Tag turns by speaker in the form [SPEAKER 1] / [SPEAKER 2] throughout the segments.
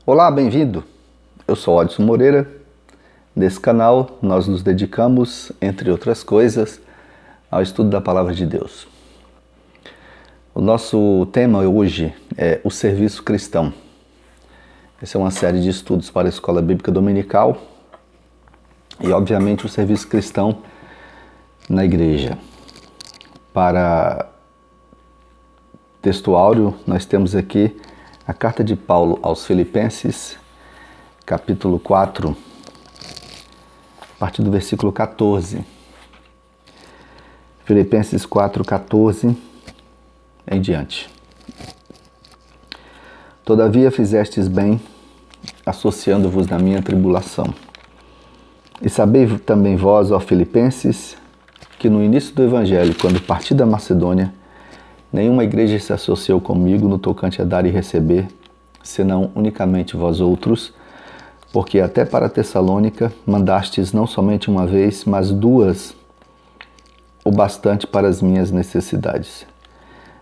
[SPEAKER 1] Olá, bem-vindo! Eu sou Odson Moreira. Nesse canal nós nos dedicamos, entre outras coisas, ao estudo da Palavra de Deus. O nosso tema hoje é o serviço cristão. Essa é uma série de estudos para a Escola Bíblica Dominical e, obviamente, o serviço cristão na igreja. Para texto áureo, nós temos aqui a carta de Paulo aos Filipenses, capítulo 4, a partir do versículo 14. Filipenses 4, 14 em diante. Todavia fizestes bem, associando-vos na minha tribulação. E sabei também vós, ó Filipenses, que no início do Evangelho, quando parti da Macedônia, nenhuma igreja se associou comigo no tocante a dar e receber, senão unicamente vós outros, porque até para Tessalônica mandastes não somente uma vez, mas duas, o bastante para as minhas necessidades.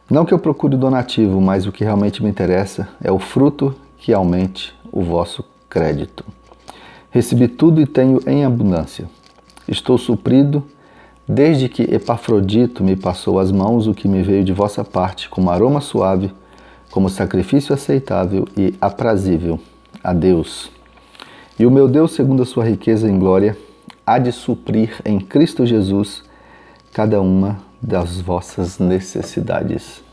[SPEAKER 1] Não que eu procure donativo, mas o que realmente me interessa é o fruto que aumente o vosso crédito. Recebi tudo e tenho em abundância. Estou suprido, desde que Epafrodito me passou às mãos o que me veio de vossa parte, como aroma suave, como sacrifício aceitável e aprazível a Deus. E o meu Deus, segundo a sua riqueza em glória, há de suprir em Cristo Jesus cada uma das vossas necessidades.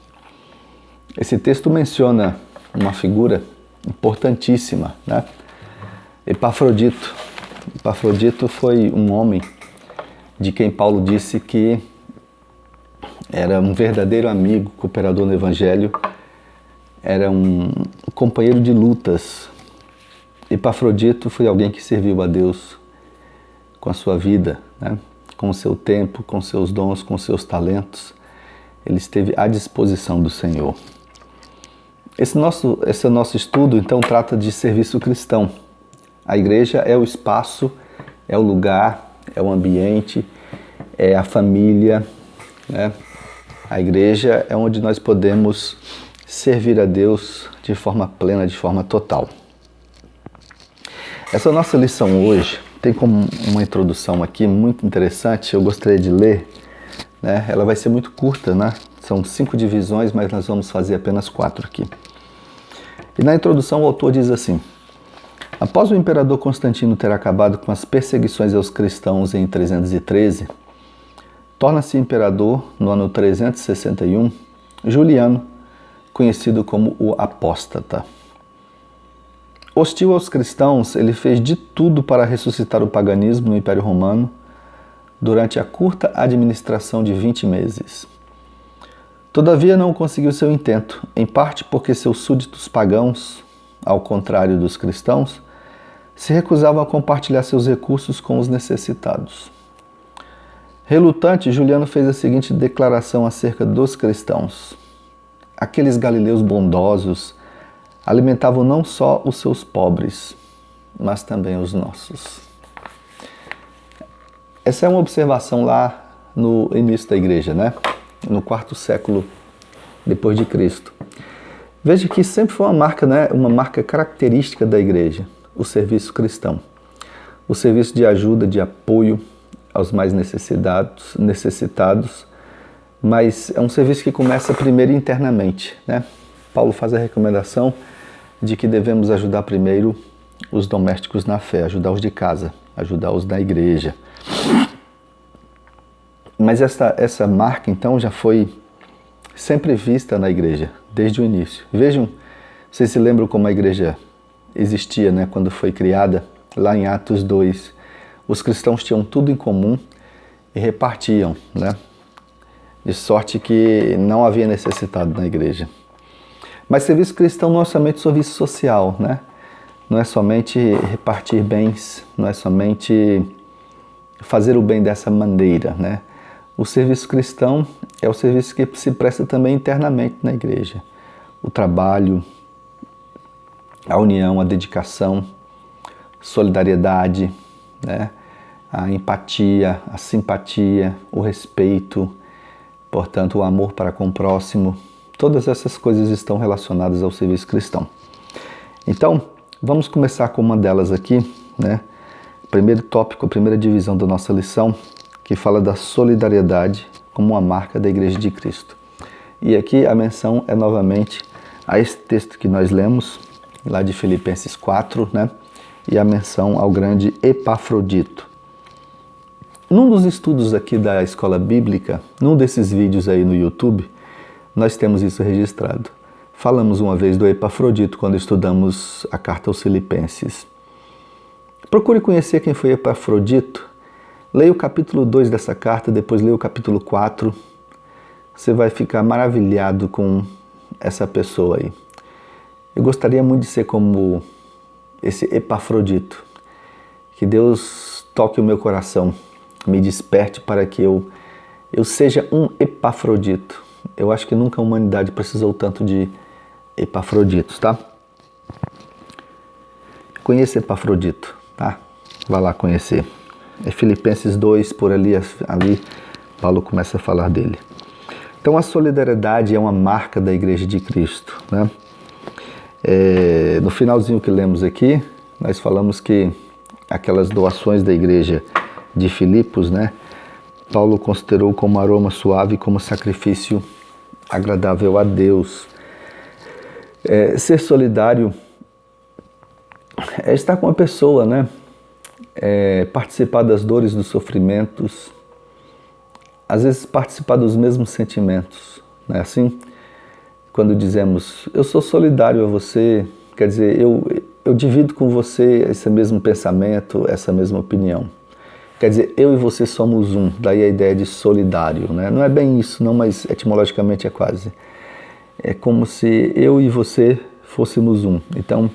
[SPEAKER 1] Esse texto menciona uma figura importantíssima, né? Epafrodito. Epafrodito foi um homem de quem Paulo disse que era um verdadeiro amigo, cooperador no Evangelho, era um companheiro de lutas. Epafrodito foi alguém que serviu a Deus com a sua vida, né? Com o seu tempo, com seus dons, com seus talentos. Ele esteve à disposição do Senhor. Esse nosso estudo, então, trata de serviço cristão. A igreja é o espaço, é o lugar, é o ambiente, é a família, né? A igreja é onde nós podemos servir a Deus de forma plena, de forma total. Essa nossa lição hoje tem como uma introdução aqui muito interessante, eu gostaria de ler, né? Ela vai ser muito curta, né? São 5 divisões, mas nós vamos fazer apenas 4 aqui. E na introdução o autor diz assim: após o imperador Constantino ter acabado com as perseguições aos cristãos em 313, torna-se imperador no ano 361 Juliano, conhecido como o Apóstata. Hostil aos cristãos, ele fez de tudo para ressuscitar o paganismo no Império Romano durante a curta administração de 20 meses. Todavia não conseguiu seu intento, em parte porque seus súditos pagãos, ao contrário dos cristãos, se recusavam a compartilhar seus recursos com os necessitados. Relutante, Juliano fez a seguinte declaração acerca dos cristãos: aqueles galileus bondosos alimentavam não só os seus pobres, mas também os nossos. Essa é uma observação lá no início da igreja, né? No 4º século depois de Cristo. Veja que sempre foi uma marca, né? Uma marca característica da igreja, o serviço cristão. O serviço de ajuda, de apoio aos mais necessitados, mas é um serviço que começa primeiro internamente, né? Paulo faz a recomendação de que devemos ajudar primeiro os domésticos na fé, ajudar os de casa, ajudar os da igreja. Mas essa marca, então, já foi sempre vista na igreja, desde o início. Vejam, vocês se lembram como a igreja existia, né, quando foi criada, lá em Atos 2. Os cristãos tinham tudo em comum e repartiam, né? De sorte que não havia necessitado na igreja. Mas serviço cristão não é somente serviço social, né? Não é somente repartir bens, não é somente fazer o bem dessa maneira, né? O serviço cristão é o serviço que se presta também internamente na igreja. O trabalho, a união, a dedicação, solidariedade, né? A empatia, a simpatia, o respeito, portanto, o amor para com o próximo. Todas essas coisas estão relacionadas ao serviço cristão. Então, Vamos começar com uma delas aqui, né? Primeiro tópico, a primeira divisão da nossa lição, que fala da solidariedade como uma marca da Igreja de Cristo. E aqui a menção é novamente a esse texto que nós lemos, lá de Filipenses 4, né? E a menção ao grande Epafrodito. Num dos estudos aqui da Escola Bíblica, num desses vídeos aí no YouTube, nós temos isso registrado. Falamos uma vez do Epafrodito quando estudamos a carta aos Filipenses. Procure conhecer quem foi Epafrodito. Leia o capítulo 2 dessa carta, depois leia o capítulo 4. Você vai ficar maravilhado com essa pessoa aí. Eu gostaria muito de ser como esse Epafrodito. Que Deus toque o meu coração, me desperte para que eu seja um Epafrodito. Eu acho que nunca a humanidade precisou tanto de Epafroditos, tá? Conheça Epafrodito, tá? Vá lá conhecer. É Filipenses 2, por ali Paulo começa a falar dele. Então a solidariedade é uma marca da Igreja de Cristo, né? No finalzinho que lemos aqui, nós falamos que aquelas doações da igreja de Filipos, né? Paulo considerou como aroma suave, como sacrifício agradável a Deus. Ser solidário é estar com a pessoa, né? Participar das dores, dos sofrimentos, às vezes participar dos mesmos sentimentos, não é assim? Quando dizemos, eu sou solidário a você, quer dizer, eu divido com você esse mesmo pensamento, essa mesma opinião. Quer dizer, eu e você somos um, daí a ideia de solidário, né? Não é bem isso, não, mas etimologicamente é quase. É como se eu e você fôssemos um. Então,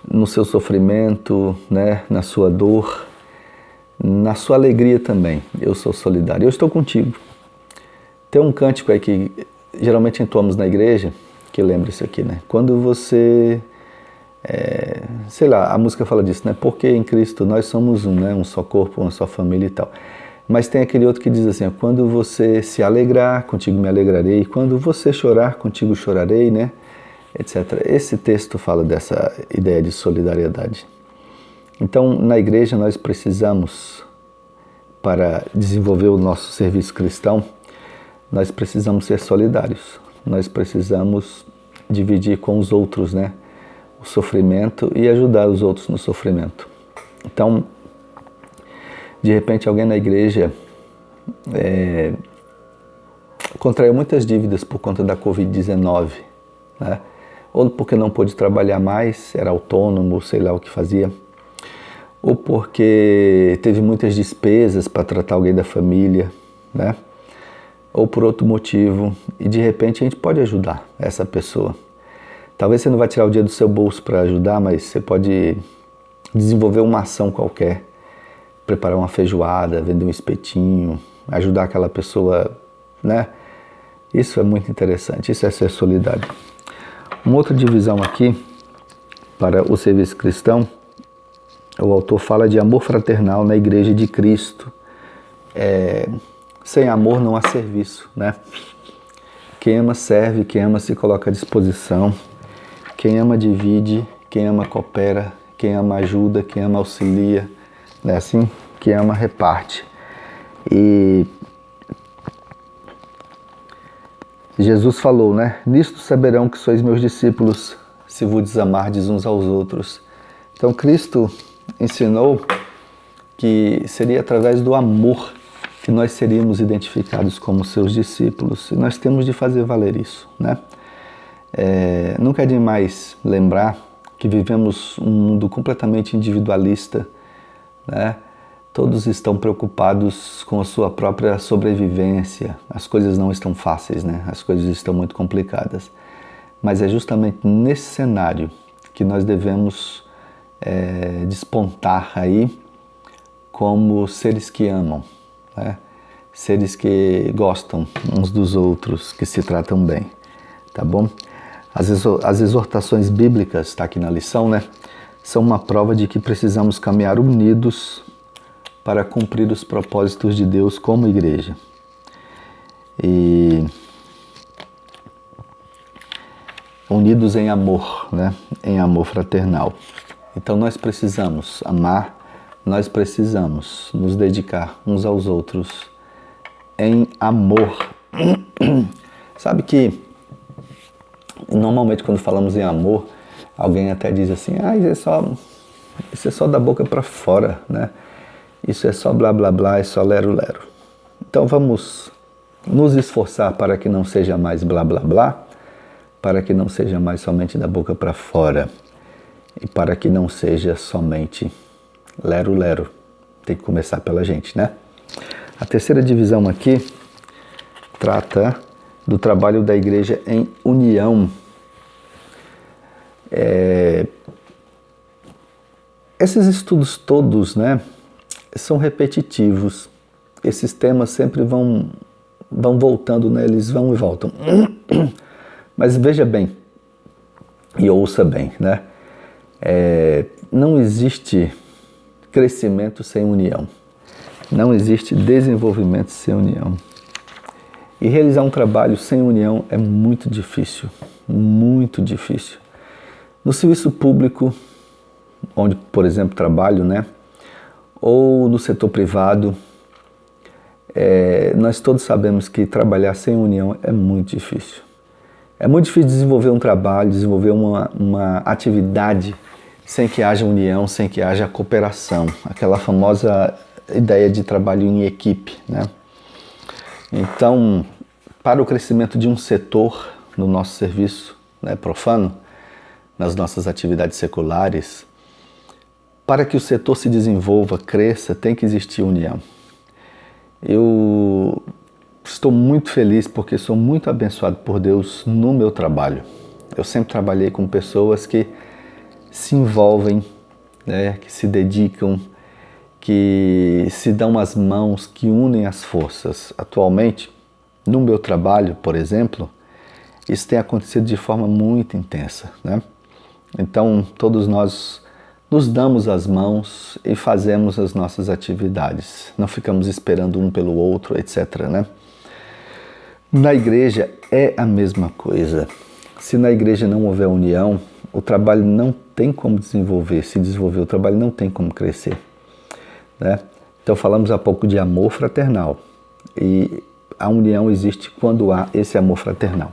[SPEAKER 1] no seu sofrimento, né, na sua dor, na sua alegria também, eu sou solidário. Eu estou contigo. Tem um cântico aí que geralmente entoamos na igreja, que lembra isso aqui, né? Quando você, sei lá, a música fala disso, né? Porque em Cristo nós somos um, né? Um só corpo, uma só família e tal. Mas tem aquele outro que diz assim, ó, quando você se alegrar, contigo me alegrarei. Quando você chorar, contigo chorarei, né? Etc. Esse texto fala dessa ideia de solidariedade. Então, na igreja nós precisamos, para desenvolver o nosso serviço cristão, nós precisamos ser solidários. Nós precisamos dividir com os outros, né? O sofrimento e ajudar os outros no sofrimento. Então, de repente alguém na igreja contraiu muitas dívidas por conta da Covid-19, né? Ou porque não pôde trabalhar mais, era autônomo, sei lá o que fazia, ou porque teve muitas despesas para tratar alguém da família, né? Ou por outro motivo, e de repente a gente pode ajudar essa pessoa. Talvez você não vai tirar o dia do seu bolso para ajudar, mas você pode desenvolver uma ação qualquer, preparar uma feijoada, vender um espetinho, ajudar aquela pessoa, né? Isso é muito interessante, isso é ser solidário. Uma outra divisão aqui, para o serviço cristão, o autor fala de amor fraternal na Igreja de Cristo. Sem amor não há serviço, né? Quem ama serve, quem ama se coloca à disposição, quem ama divide, quem ama coopera, quem ama ajuda, quem ama auxilia, né? Assim, quem ama reparte. E Jesus falou, né? Nisto saberão que sois meus discípulos, se vos amardes uns aos outros. Então Cristo ensinou que seria através do amor que nós seríamos identificados como seus discípulos. E nós temos de fazer valer isso, né? Nunca é demais lembrar que vivemos um mundo completamente individualista, né? Todos estão preocupados com a sua própria sobrevivência. As coisas não estão fáceis, né? As coisas estão muito complicadas. Mas é justamente nesse cenário que nós devemos despontar aí como seres que amam, né? Seres que gostam uns dos outros, que se tratam bem, tá bom? As exortações bíblicas, está aqui na lição, né? São uma prova de que precisamos caminhar unidos para cumprir os propósitos de Deus como igreja. E unidos em amor, né? Em amor fraternal. Então nós precisamos amar, nós precisamos nos dedicar uns aos outros em amor. Sabe que normalmente quando falamos em amor, alguém até diz assim, isso é só da boca para fora, né? Isso é só blá blá blá, é só lero lero. Então vamos nos esforçar para que não seja mais blá blá blá, para que não seja mais somente da boca para fora e para que não seja somente lero lero. Tem que começar pela gente, né? A terceira divisão aqui trata do trabalho da igreja em união. Esses estudos todos, né, são repetitivos. Esses temas sempre vão voltando, né? Eles vão e voltam. Mas veja bem e ouça bem, né? Não existe crescimento sem união. Não existe desenvolvimento sem união. E realizar um trabalho sem união é muito difícil. Muito difícil. No serviço público, onde, por exemplo, trabalho, né? Ou no setor privado, nós todos sabemos que trabalhar sem união é muito difícil. É muito difícil desenvolver um trabalho, desenvolver uma atividade sem que haja união, sem que haja cooperação. Aquela famosa ideia de trabalho em equipe, né? Então, para o crescimento de um setor no nosso serviço, né, profano, nas nossas atividades seculares, para que o setor se desenvolva, cresça, tem que existir união. Eu estou muito feliz porque sou muito abençoado por Deus no meu trabalho. Eu sempre trabalhei com pessoas que se envolvem, né, que se dedicam, que se dão as mãos, que unem as forças. Atualmente, no meu trabalho, por exemplo, isso tem acontecido de forma muito intensa, né? Então, todos nós nos damos as mãos e fazemos as nossas atividades. Não ficamos esperando um pelo outro, etc., né? Na igreja é a mesma coisa. Se na igreja não houver união, o trabalho não tem como se desenvolver, o trabalho não tem como crescer, né? Então falamos há pouco de amor fraternal e a união existe quando há esse amor fraternal.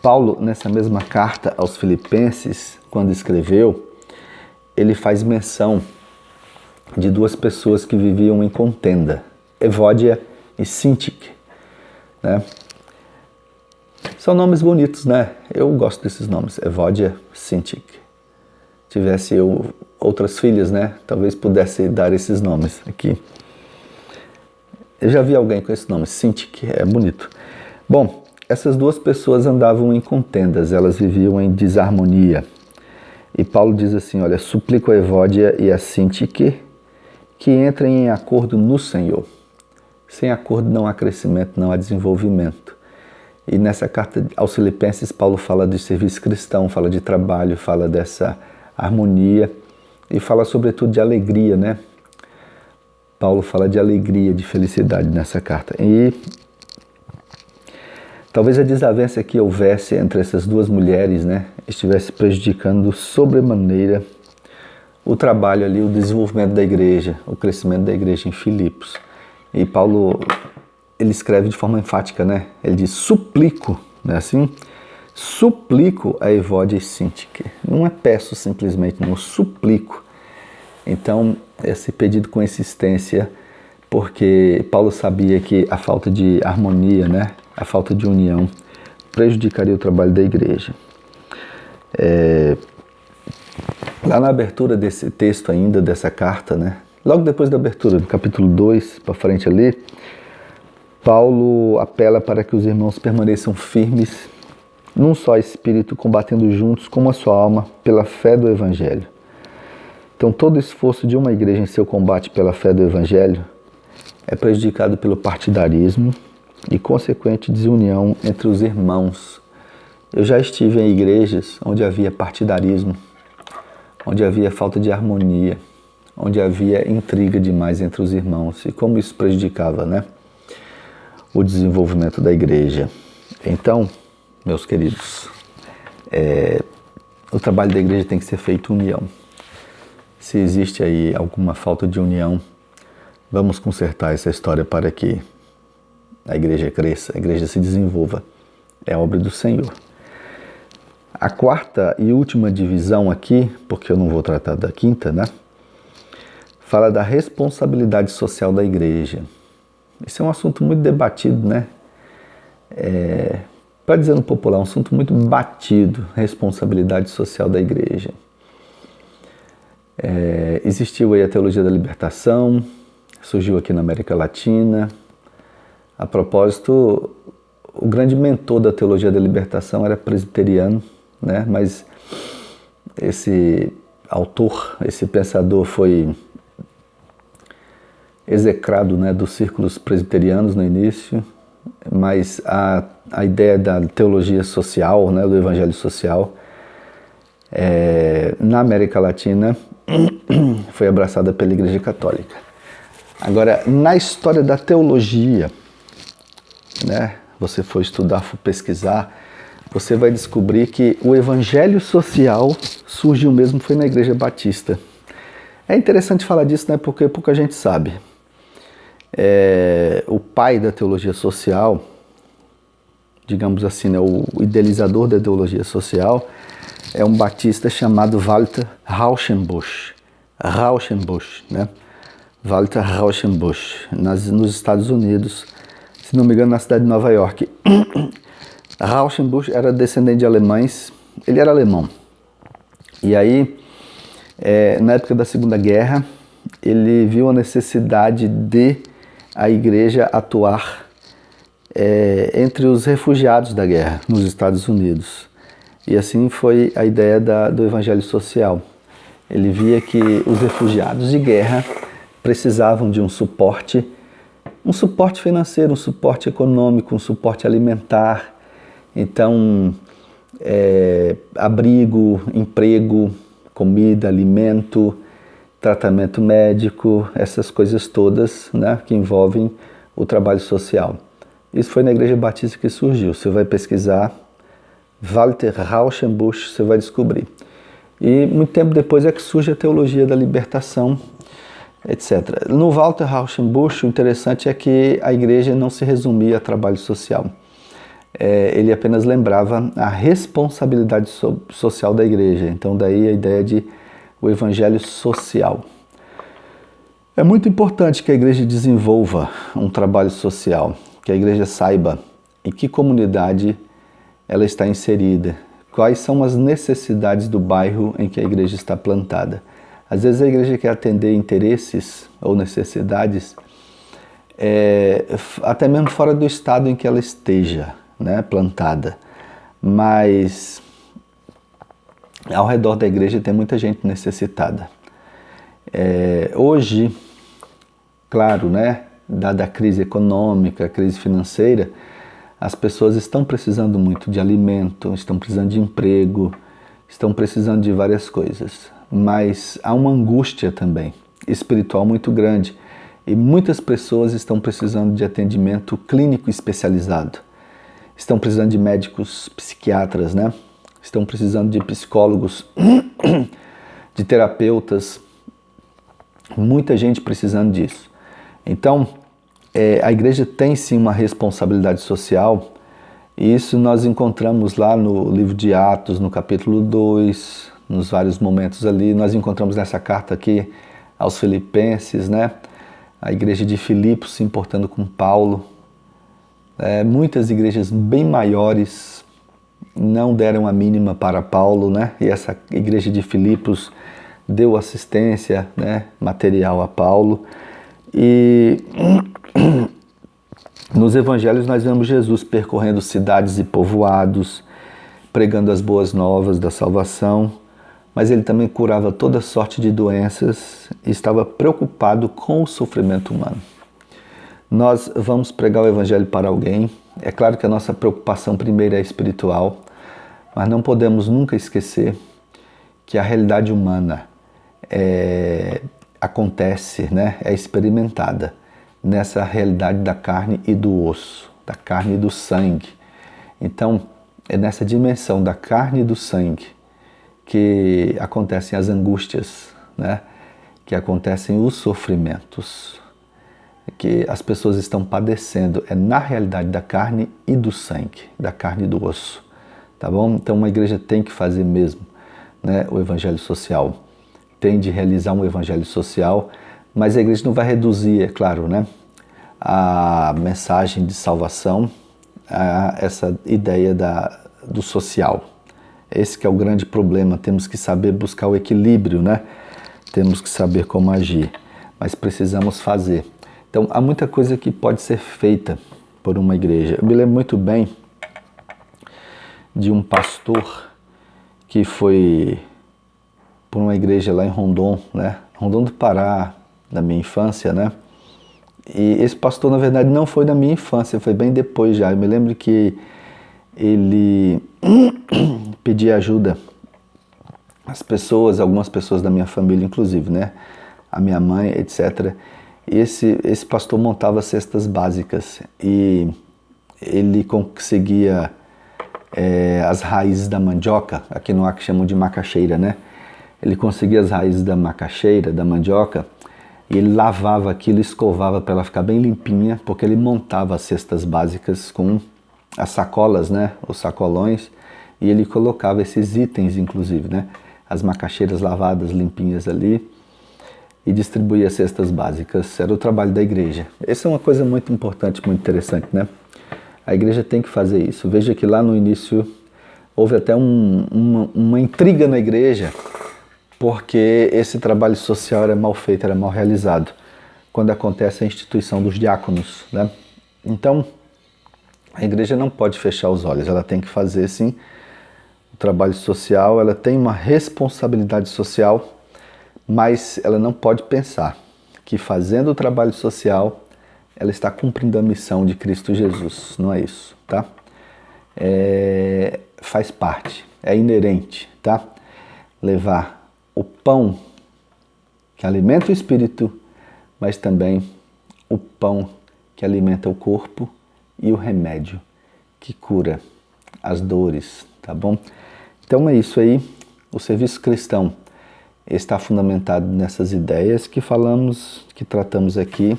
[SPEAKER 1] Paulo, nessa mesma carta aos Filipenses, quando escreveu, ele faz menção de duas pessoas que viviam em contenda, Evódia e Síntique, né? São nomes bonitos, né? Eu gosto desses nomes, Evódia, Síntique. Tivesse eu outras filhas, né? Talvez pudesse dar esses nomes aqui. Eu já vi alguém com esse nome, Síntique, é bonito. Bom, essas duas pessoas andavam em contendas, elas viviam em desarmonia. E Paulo diz assim, olha, suplico a Evódia e a Síntique que entrem em acordo no Senhor. Sem acordo não há crescimento, não há desenvolvimento. E nessa carta aos Filipenses, Paulo fala de serviço cristão, fala de trabalho, fala dessa harmonia e fala sobretudo de alegria, né? Paulo fala de alegria, de felicidade nessa carta. E talvez a desavença que houvesse entre essas duas mulheres, né, estivesse prejudicando sobremaneira o trabalho ali, o desenvolvimento da igreja, o crescimento da igreja em Filipos. E Paulo, ele escreve de forma enfática, né? Ele diz, suplico, não é assim? Suplico a Evódia e Síntique. Não é peço simplesmente, não, suplico. Então, esse pedido com insistência, porque Paulo sabia que a falta de harmonia, né, a falta de união, prejudicaria o trabalho da igreja. Lá na abertura desse texto ainda, dessa carta, né, logo depois da abertura, do capítulo 2, para frente ali, Paulo apela para que os irmãos permaneçam firmes num só espírito, combatendo juntos como a sua alma pela fé do Evangelho. Então, todo esforço de uma igreja em seu combate pela fé do Evangelho é prejudicado pelo partidarismo e consequente desunião entre os irmãos. Eu já estive em igrejas onde havia partidarismo, onde havia falta de harmonia, onde havia intriga demais entre os irmãos. E como isso prejudicava, né, o desenvolvimento da igreja. Então, meus queridos, O trabalho da igreja tem que ser feito em união. Se existe aí alguma falta de união, vamos consertar essa história para que a igreja cresça, a igreja se desenvolva. É obra do Senhor. A quarta e última divisão aqui, porque eu não vou tratar da quinta, né? Fala da responsabilidade social da igreja. Esse é um assunto muito debatido, né? Para dizer no popular, um assunto muito batido, responsabilidade social da igreja. Existiu aí a teologia da libertação, surgiu aqui na América Latina. A propósito, o grande mentor da teologia da libertação era presbiteriano, né? Mas esse autor, esse pensador foi execrado, né, dos círculos presbiterianos no início, mas a ideia da teologia social, né, do evangelho social, na América Latina foi abraçada pela Igreja Católica. Agora, na história da teologia, né, você for estudar, for pesquisar, você vai descobrir que o evangelho social surgiu mesmo foi na Igreja Batista. É interessante falar disso, né, porque pouca gente sabe. O pai da teologia social, digamos assim, né, o idealizador da teologia social, é um batista chamado Walter Rauschenbusch. Rauschenbusch, né? Walter Rauschenbusch, nos Estados Unidos, se não me engano, na cidade de Nova York. Rauschenbusch era descendente de alemães, ele era alemão. E aí, na época da Segunda Guerra, ele viu a necessidade de a igreja atuar entre os refugiados da guerra nos Estados Unidos. E assim foi a ideia do evangelho social. Ele via que os refugiados de guerra precisavam de um suporte financeiro, um suporte econômico, um suporte alimentar. Então, abrigo, emprego, comida, alimento, tratamento médico, essas coisas todas, né, que envolvem o trabalho social. Isso foi na Igreja Batista que surgiu. Você vai pesquisar Walter Rauschenbusch, você vai descobrir. E muito tempo depois é que surge a teologia da libertação, etc. No Walter Rauschenbusch, o interessante é que a igreja não se resumia a trabalho social. Ele apenas lembrava a responsabilidade social da igreja. Então daí a ideia de o evangelho social. É muito importante que a igreja desenvolva um trabalho social, que a igreja saiba em que comunidade ela está inserida, quais são as necessidades do bairro em que a igreja está plantada. Às vezes a igreja quer atender interesses ou necessidades até mesmo fora do estado em que ela esteja, né, plantada, mas ao redor da igreja tem muita gente necessitada. Hoje, claro, né, dada a crise econômica, a crise financeira, as pessoas estão precisando muito de alimento, estão precisando de emprego, estão precisando de várias coisas. Mas há uma angústia também espiritual muito grande e muitas pessoas estão precisando de atendimento clínico especializado. Estão precisando de médicos psiquiatras, né? Estão precisando de psicólogos, de terapeutas, muita gente precisando disso. Então, a igreja tem sim uma responsabilidade social, e isso nós encontramos lá no livro de Atos, no capítulo 2, nos vários momentos ali. Nós encontramos nessa carta aqui aos Filipenses, né? A igreja de Filipos se importando com Paulo. Muitas igrejas bem maiores não deram a mínima para Paulo, né? E essa igreja de Filipos deu assistência, né, material a Paulo. E nos evangelhos nós vemos Jesus percorrendo cidades e povoados, pregando as boas novas da salvação, mas ele também curava toda sorte de doenças e estava preocupado com o sofrimento humano. Nós vamos pregar o evangelho para alguém. É claro que a nossa preocupação primeira é espiritual, mas não podemos nunca esquecer que a realidade humana acontece, né, é experimentada nessa realidade da carne e do osso, da carne e do sangue. Então, É nessa dimensão da carne e do sangue que acontecem as angústias, né? Que acontecem os sofrimentos, que as pessoas estão padecendo. É na realidade da carne e do sangue, da carne e do osso, tá bom? Então uma igreja tem que fazer mesmo, né, o evangelho social, tem de realizar um evangelho social, mas a igreja não vai reduzir, é claro, né, a mensagem de salvação a essa ideia do social. Esse que é o grande problema. Temos que saber buscar o equilíbrio, né? Temos que saber como agir, mas precisamos fazer. Então, há muita coisa que pode ser feita por uma igreja. Eu me lembro muito bem de um pastor que foi por uma igreja lá em Rondon, né? Rondon do Pará, na minha infância, né? E esse pastor, na verdade, não foi na minha infância, foi bem depois já. Eu me lembro que ele pedia ajuda às pessoas, algumas pessoas da minha família, inclusive, né? A minha mãe, etc. E esse pastor montava cestas básicas e ele conseguia as raízes da mandioca, aqui no Acre chamam de macaxeira, né? Ele conseguia as raízes da macaxeira, da mandioca, e ele lavava aquilo, escovava para ela ficar bem limpinha, porque ele montava as cestas básicas com as sacolas, né? Os sacolões, e ele colocava esses itens, inclusive, né? As macaxeiras lavadas, limpinhas ali, e distribuía cestas básicas. Era o trabalho da igreja. Essa é uma coisa muito importante, muito interessante, né? A igreja tem que fazer isso. Veja que lá no início houve até uma intriga na igreja, porque esse trabalho social era mal feito, era mal realizado, quando acontece a instituição dos diáconos, né? Então, a igreja não pode fechar os olhos, ela tem que fazer, sim, o trabalho social, ela tem uma responsabilidade social, mas ela não pode pensar que fazendo o trabalho social, ela está cumprindo a missão de Cristo Jesus. Não é isso, tá? Faz parte, é inerente, tá? Levar o pão que alimenta o espírito, mas também o pão que alimenta o corpo e o remédio que cura as dores, tá bom? Então é isso aí. O serviço cristão está fundamentado nessas ideias que falamos, que tratamos aqui.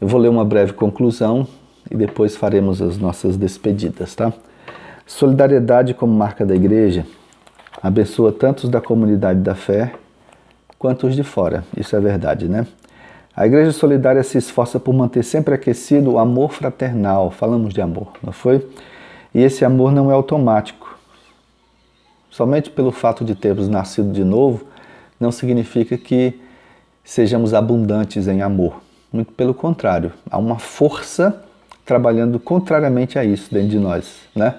[SPEAKER 1] Eu vou ler uma breve conclusão e depois faremos as nossas despedidas, tá? Solidariedade como marca da igreja abençoa tanto os da comunidade da fé quanto os de fora. Isso é verdade, né? A igreja solidária se esforça por manter sempre aquecido o amor fraternal. Falamos de amor, não foi? E esse amor não é automático. Somente pelo fato de termos nascido de novo, não significa que sejamos abundantes em amor. Muito pelo contrário, há uma força trabalhando contrariamente a isso dentro de nós, né?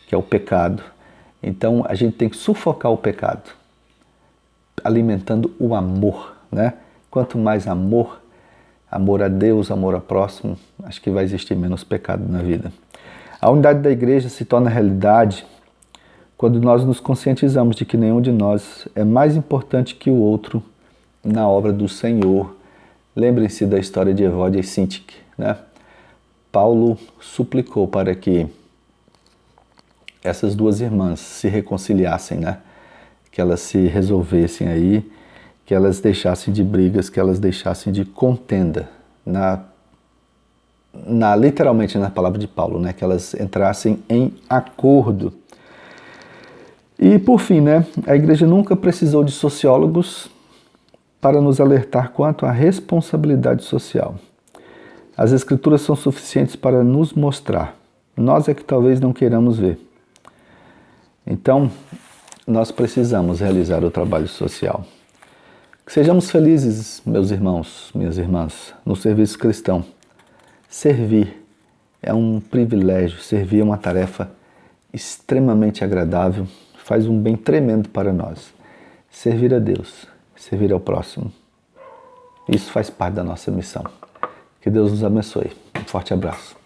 [SPEAKER 1] Que é o pecado. Então a gente tem que sufocar o pecado, alimentando o amor, né? Quanto mais amor, amor a Deus, amor ao próximo, acho que vai existir menos pecado na vida. A unidade da igreja se torna realidade quando nós nos conscientizamos de que nenhum de nós é mais importante que o outro na obra do Senhor. Lembrem-se da história de Evódia e Sintique, né? Paulo suplicou para que essas duas irmãs se reconciliassem, né? Que elas se resolvessem aí, que elas deixassem de brigas, que elas deixassem de contenda, literalmente na palavra de Paulo, né? Que elas entrassem em acordo. E por fim, né? A igreja nunca precisou de sociólogos para nos alertar quanto à responsabilidade social. As escrituras são suficientes para nos mostrar. Nós é que talvez não queiramos ver. Então, nós precisamos realizar o trabalho social. Que sejamos felizes, meus irmãos, minhas irmãs, no serviço cristão. Servir é um privilégio, servir é uma tarefa extremamente agradável, faz um bem tremendo para nós. Servir a Deus, servir ao próximo. Isso faz parte da nossa missão. Que Deus nos abençoe. Um forte abraço.